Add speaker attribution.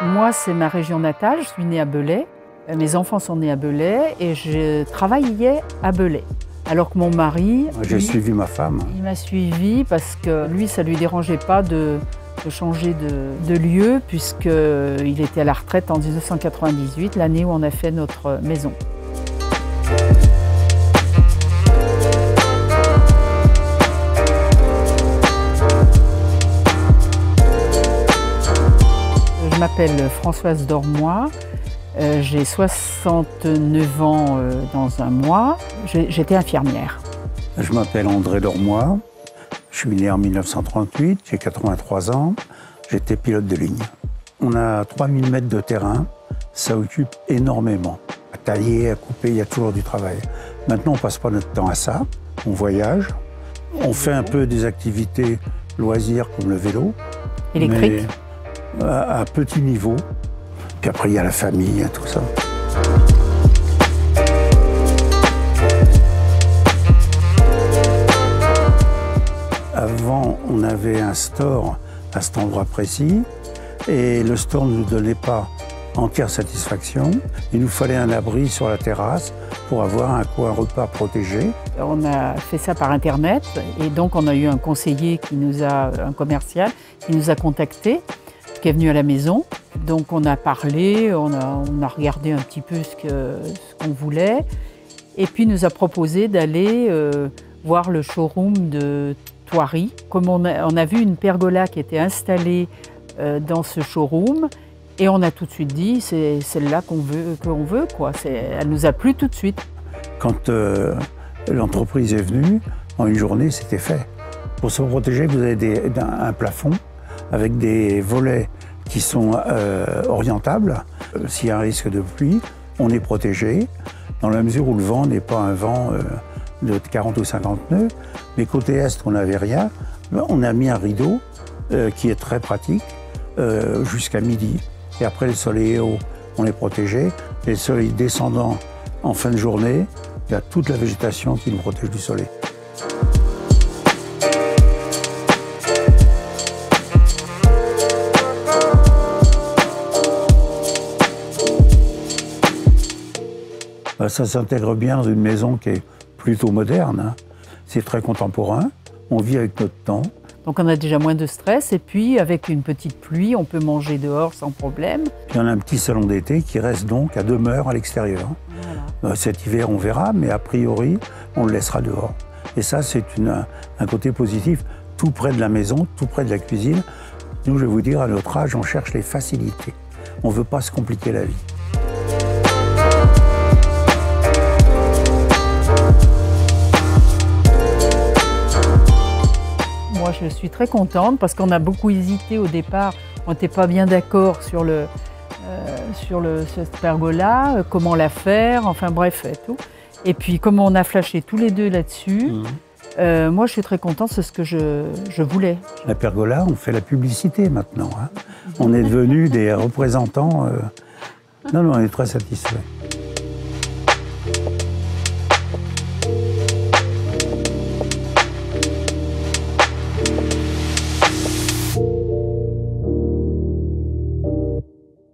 Speaker 1: Moi, c'est ma région natale. Je suis née à Belay. Mes enfants sont nés à Belay et je travaillais à Belay. Alors que mon mari...
Speaker 2: J'ai suivi ma femme.
Speaker 1: Il m'a suivi parce que lui, ça ne lui dérangeait pas de changer de lieu puisqu'il était à la retraite en 1998, l'année où on a fait notre maison. Je m'appelle Françoise Dormois, j'ai 69 ans dans un mois, j'étais infirmière.
Speaker 2: Je m'appelle André Dormois, je suis né en 1938, j'ai 83 ans, j'étais pilote de ligne. On a 3000 mètres de terrain, ça occupe énormément. À tailler, à couper, il y a toujours du travail. Maintenant, on ne passe pas notre temps à ça, on voyage, on fait un peu des activités loisirs comme le vélo.
Speaker 1: Électrique.
Speaker 2: Mais à petit niveau. Puis après, il y a la famille, il y a tout ça. Avant, on avait un store à cet endroit précis et le store ne nous donnait pas entière satisfaction. Il nous fallait un abri sur la terrasse pour avoir un coin repas protégé.
Speaker 1: On a fait ça par Internet et donc on a eu un conseiller, un commercial, qui nous a contactés, qui est venu à la maison. Donc on a parlé, on a regardé un petit peu ce qu'on voulait et puis nous a proposé d'aller voir le showroom de Thoiry. Comme on a vu une pergola qui était installée dans ce showroom et on a tout de suite dit c'est celle-là qu'on veut quoi. Elle nous a plu tout de suite.
Speaker 2: Quand l'entreprise est venue, en une journée c'était fait. Pour se protéger, vous avez un plafond avec des volets qui sont orientables. S'il y a un risque de pluie, on est protégé, dans la mesure où le vent n'est pas un vent de 40 ou 50 nœuds. Mais côté est, on n'avait rien. On a mis un rideau qui est très pratique jusqu'à midi. Et après, le soleil est haut, on est protégé. Et le soleil descendant en fin de journée, il y a toute la végétation qui nous protège du soleil. Ça s'intègre bien dans une maison qui est plutôt moderne. C'est très contemporain. On vit avec notre temps.
Speaker 1: Donc on a déjà moins de stress et puis avec une petite pluie, on peut manger dehors sans problème.
Speaker 2: Puis on a un petit salon d'été qui reste donc à demeure à l'extérieur. Voilà. Cet hiver, on verra, mais a priori, on le laissera dehors. Et ça, c'est un côté positif, tout près de la maison, tout près de la cuisine. Nous, je vais vous dire, à notre âge, on cherche les facilités. On ne veut pas se compliquer la vie.
Speaker 1: Moi, je suis très contente parce qu'on a beaucoup hésité au départ. On n'était pas bien d'accord sur cette pergola, comment la faire, enfin bref, et tout. Et puis, comme on a flashé tous les deux là-dessus, moi, je suis très contente, c'est ce que je voulais.
Speaker 2: La pergola, on fait la publicité maintenant. Hein. On est devenus des représentants. Non, on est très satisfaits.